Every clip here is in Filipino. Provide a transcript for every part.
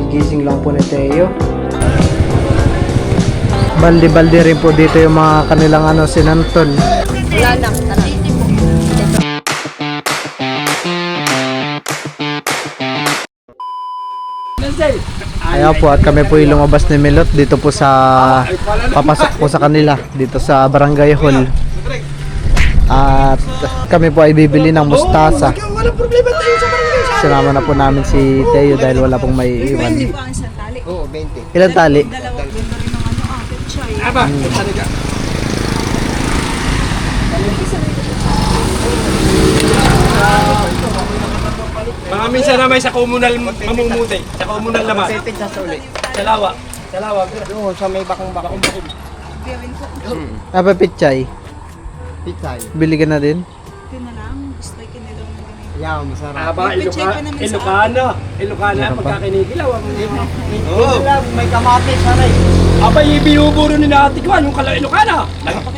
Kagigising lang po ni Teo. Baldi-baldi rin po dito yung mga kanilang sinanton. Wala lang, Kaya po at kami po yung lumabas ni Milot dito po sa papasok po sa kanila dito sa Barangay Hall. At kami po ay bibili ng mustasa. Sinama na po namin si Teo dahil wala pong may iwan. Oo, 20. Ilan tali? Mga minsan naman sa komunal mamumuti, sa komunal naman. Pipit sa uli. Salawa. Salawa. Doon sa may bakong-bakong. Pichay. Pitsay. Bili ka na din? Yaw, masarap. Aba, Ilocana, pagkakinigilaw. Oo, may kamatis, sanay. Aba, ibinuburo ni Nati Kwan, yung kala Ilocana.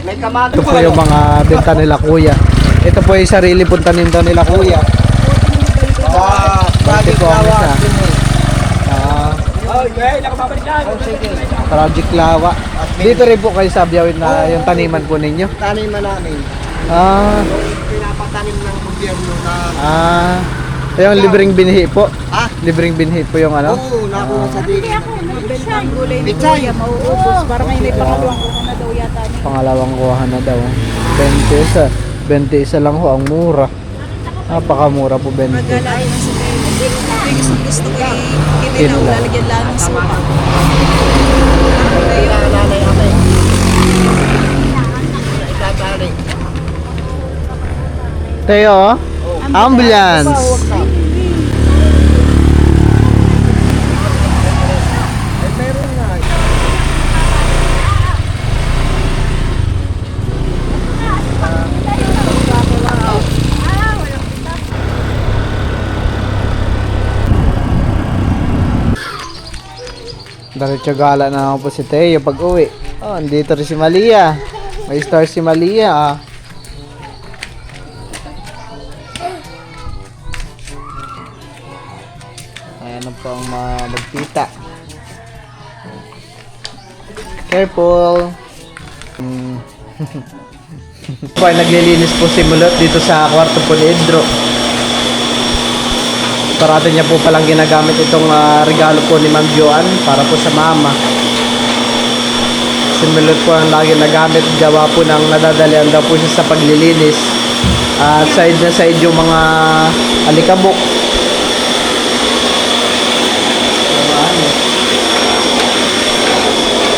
May kamatis. Ito po yung mga benta nila kuya. Ito po yung sarili pong tanim daw nila kuya. Bakit po ang isa? Okay, nakababalik na. Project Lawa. Dito rin po kayo sa Biawin na yung taniman po ninyo. Taniman namin. Pinapatanim ng gobyerno na... Yung libreng binhi po. Libreng binhi po yung Oo, nakuha sa tingin. Benta ang gulay ni Pitsay. Kuya, mauubos. Para may pangalawang kuha na daw yata niya. Pangalawang kuha na daw. 21 lang ho ang mura. Napakamura po 20. Magala na sa tayo. Gusto ko kinilaw, lalagyan lang ng suka. Nanay ako. Itatari. Teo, ambulance. Meron nga. Diretso gala na ako po si Teo pag uwi. Andito rin si Malia. May star si Malia. Ayan na po ang magtita. Careful. Po ay naglilinis po si Mulot dito sa kwarto po ni Edro. Parati niya po palang ginagamit itong regalo po ni Ma'am Joan para po sa mama. Si Milot po ang lagi nagamit, gawa po ng nadadalian daw po siya sa paglilinis. At side na side yung mga alikabok.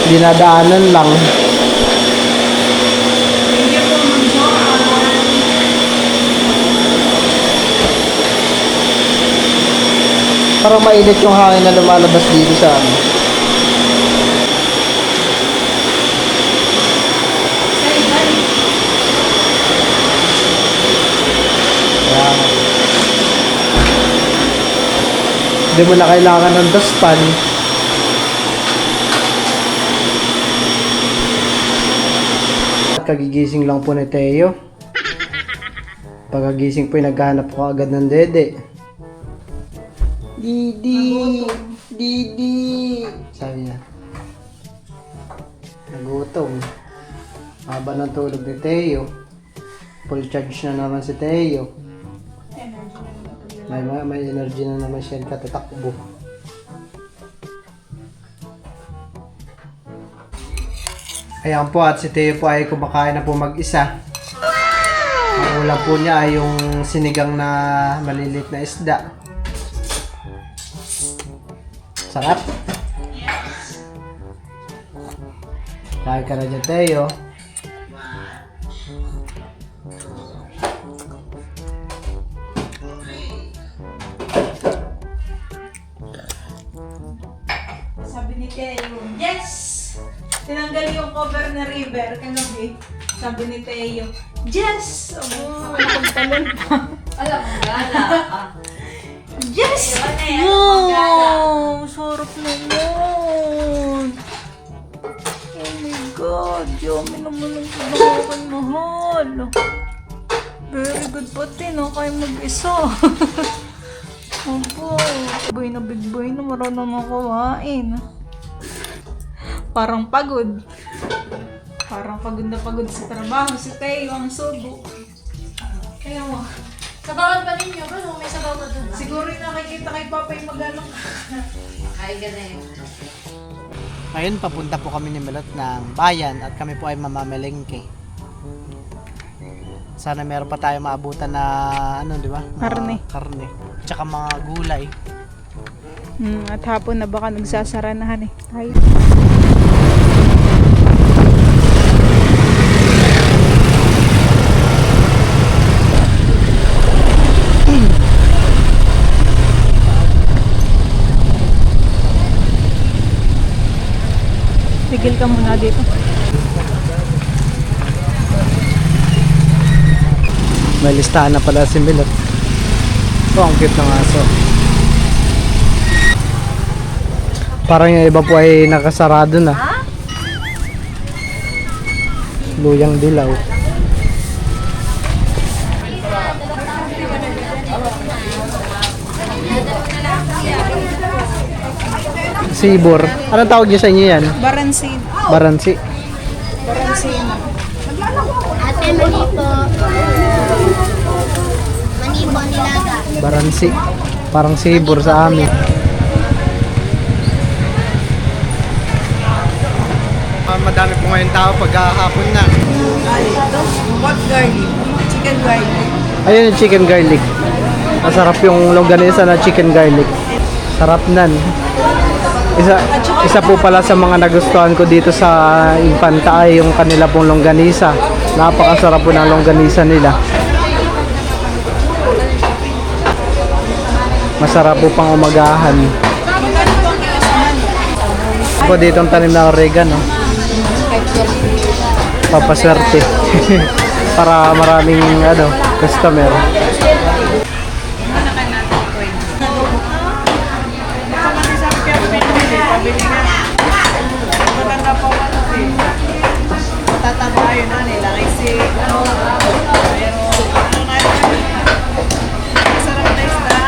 Dinadaanan lang. Parang mainit yung hangin na lumalabas dito sa amin. Ayan. Hindi mo na kailangan ng dustpan. Kagigising lang po ni Teo. Pagkagising po, naghahanap po agad ng dede. Didi! Didi! Sabi niya. Nagutom. Haba ng tulog ni Teo. Full charge na naman si Teo. May energy na naman siya katatakbo. Ayan po, at si Teo po ay kumakain na po mag-isa. Ang ulam po niya ay yung sinigang na maliliit na isda. Sarap? Yes. Kain ka na dyan, Teo. Sabi ni Teo, yes! Tinanggal yung cover na river kagabi. Sabi ni Teo, yes! Abo, nagtalon pa. Alam mo, gala. Yes! Ayun, Wow! Sarap naman! Oh my God! Yummy naman ang pinakakan, mahal! Very good pati, no? Kaya mag-isa. Opo. Big boy na marunong na kumain. Parang pagod. Parang pagod na pagod sa trabaho. Si Teo ang subo. Kaya mo. Sabawan pa ninyo, bro. May sabaw pa doon. Siguro yung nakikita kay Papa yung mag-alok. Ay, ganun. Ngayon, papunta po kami ni Milot ng bayan at kami po ay mamamelengke. Sana meron pa tayo maabutan na ano, di ba? Mga Karne. Karne. Tsaka mga gulay. At hapon na baka nagsasaranahan eh. Tayo. Tigil ka muna dito. May listahan na pala si Milot. Oh, ang cute ng aso. Parang yung iba po ay nakasarado na. Luyang dilaw. Sibor. Anong tawag niyo sa inyo yan? Baransin. Baransi. Baransin. Ate, mani po. Mani po nilaga. Baransi. Parang sibor sa amin. Madami po ngayon tao pag hapon na. What garlic? Chicken garlic. Ayun yung chicken garlic. Masarap yung longganisa na chicken garlic. Sarap nan. Isa po pala sa mga nagustuhan ko dito sa Infanta ay yung kanila pong longganisa. Napakasarap po ng longganisa nila. Masarap po pang umagahan. Po dito ang tanim na oregano. Papaswerte. Para maraming customer. Tatabayo na nila kasi sarap na isda.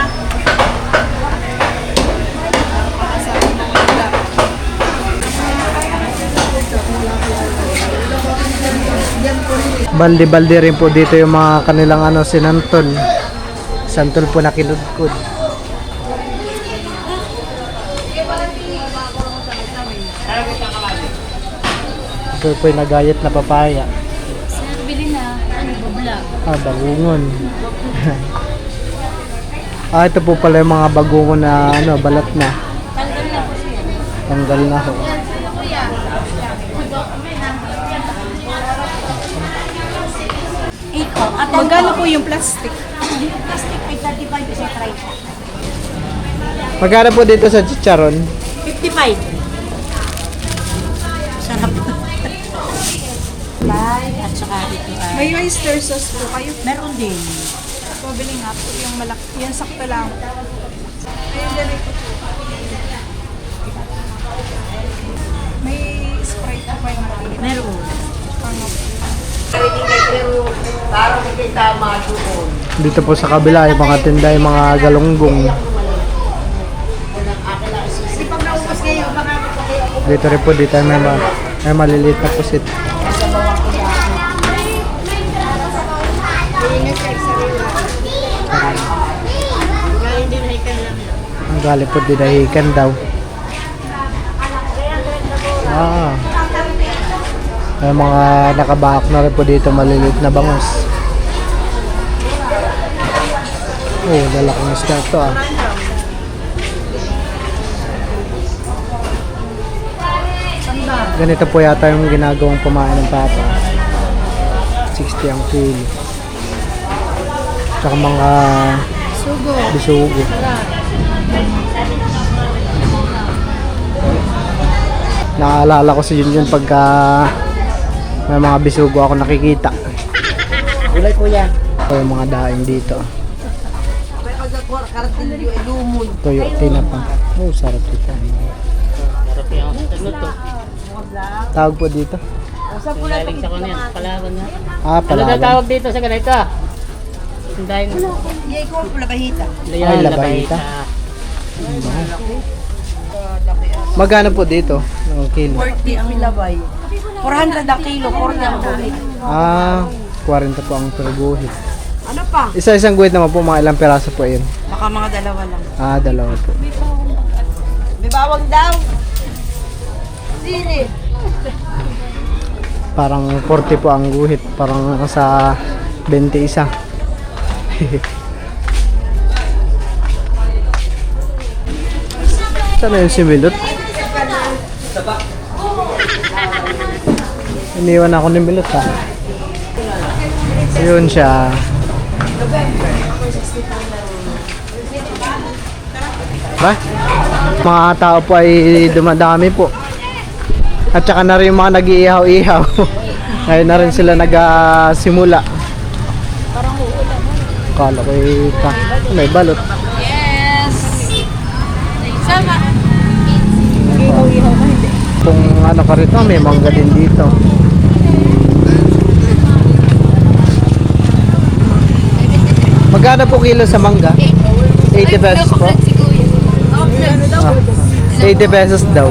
Balde-balde rin po dito yung mga kanilang sinantol. Santol po na kinudkod. Ito po yung nagayat na papaya. Bili na. Ano ba vlog? Bagungon. Ito po pala yung mga bagungon na balat na. Tanggal na po siya. Tanggal na ho. Kuya. Ito. At Magkano po yung plastic? plastic ay 35 sa try. Magkano po dito sa chicharon? 55. Sarap. At saka dito ay May oyster sauce po kayo. meron din. Pabili nga po yung malaki. Yan sakto lang. Ayun ganito po. May Sprite po kayo malaki. Meron. Para makita maduon. Dito po sa kabila yung mga tinda, yung mga galunggong. Dito rin po, dito may maliliit na pusit. Ang galing po dinahikan daw. May mga nakabahak na rin po dito, maliliit na bangus. Oh, lalaking isda ito Ganito po yata yung ginagawang pamain ng papa. 60 ang kilo. Tsaka mga bisugo. Naaalala ko si Junjun pagka may mga bisugo ako nakikita. Gulay po yan. Ito yung mga daing dito. Tuyo, tinapa. Oh, sarap ito. Tawag po dito. Galing sa kunin, palawan nga. Palawan. Ano tawag dito sa ganito? Dahil Ay, labahita. Magkano po dito? Ang kilo? 40 ang labay. 400 ang kilo, 40 ang guhit. Ah, 40 po ang per guhit. Ano pa? Isa-isang guhit naman po, mga ilang peraso po yun? Baka mga dalawa lang. Ah, dalawa po. May bawang daw. Sili. Parang 40 po ang guhit. Parang sa 21. Saan na yung similot? Iniwan ako ni Milot ha. Yun siya. Ba? Mga tao po ay dumadami po. At saka na rin yung mga nag-iihaw-ihaw. Ngayon na rin sila nag-simula. Kala ko may balot. Yes! Sama! Kung ano ka rito, may mangga din dito. Magkano po kilo sa mangga? 80 pesos po? Ah, 80 pesos daw.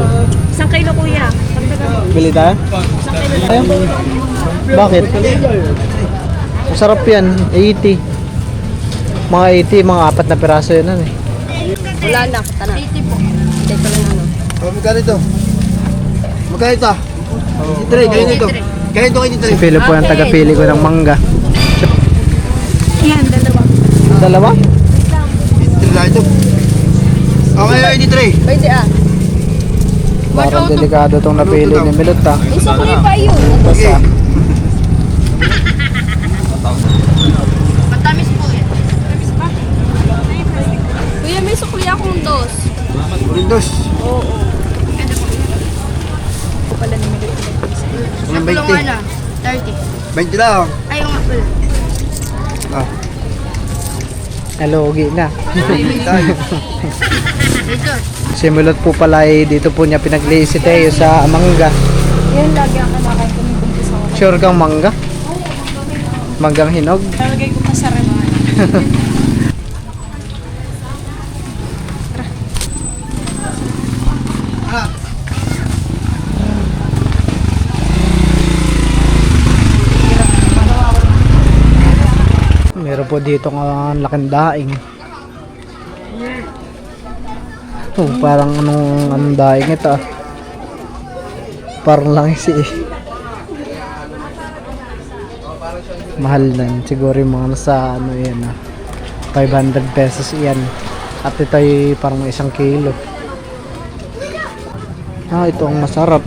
Isang kilo kuya. Bili tayo? Ayun. Bakit? Masarap yan. 80. Mga 80, mga 4 na piraso yun. Ano, eh. Wala na. Tana. 80 po. Ito lang ano. Magkano ito? Magkano ito? Tray, kayo nito. Kayo ito, kayo Si Philip po ang tagapili ko ng mangga. Yan, dalawa. Dalawa? Tray ito. Okay, kayo tray. Pwede ah. Parang delikado itong napili ni Milot ha. Isa ko pa yun. Basta. Matamis po eh. Matamis pa. Kuya, may sukli akong dos. Windows. Ako pala ni Miguel. Ang 20. 30. 20 lang. Ayaw nga pala. Ah, Nalugi na. tayo. Dito. Si Milot po pala ay dito po niya pinaglihi si Teo sa mangga. Yan lagi ang kamakain ko ng kumpis ako. Sure kang mangga? Manggang hinog? Lalagay ko pa sa rema. Meron po dito ng laking daing. Oh, parang anong daing ito ah. Parang langis eh. Mahal na yun. Siguro yung mga nasa ano yan ah. 500 pesos yan. At ito ay parang 1 kilo. Ah, ito ang masarap.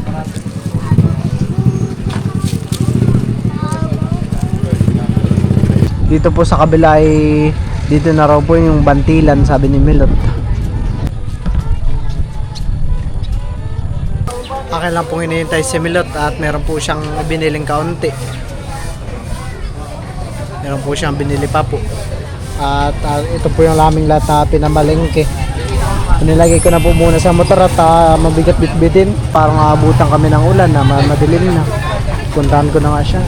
Dito po sa kabila ay dito na raw po yung bantilan, sabi ni Milot. Akin lang pong hinihintay si Milot at meron po siyang biniling kaunti. Meron po siyang binili pa po. At ito po yung laming lahat na pinamalengke. Nilagay ko na po muna sa motor at mabigat bitbitin. Parang abutan kami ng ulan na madilim na. Puntahan ko na nga siya.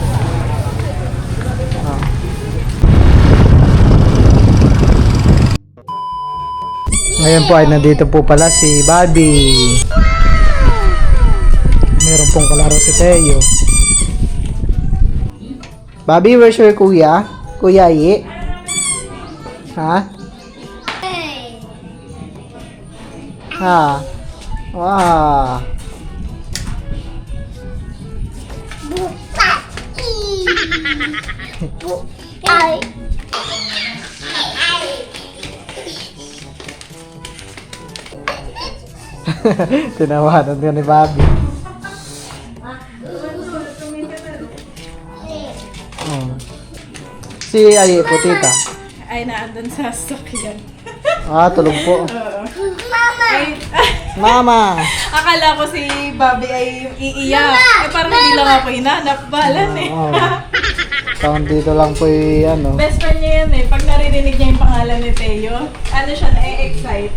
Ngayon po ay nandito po pala si Bobby. Meron pong kalaro si Teo. Bobby, where's your kuya? Kuya Yi? Ha? Ha? Wow. Tinawanan ka ni Bobby. Oh. Si Ayi po, tita. Ay, naandun sa sakyan. Ah, tulog po. Ay, Mama! akala ko si Bobby ay iiyak. Eh, parang hindi lang ako hinanap. Balan eh. Oh. Parang dito lang po yung ano. Best friend niya yan eh. Pag naririnig niya yung pangalan ni Teo, ano siya, na-excite.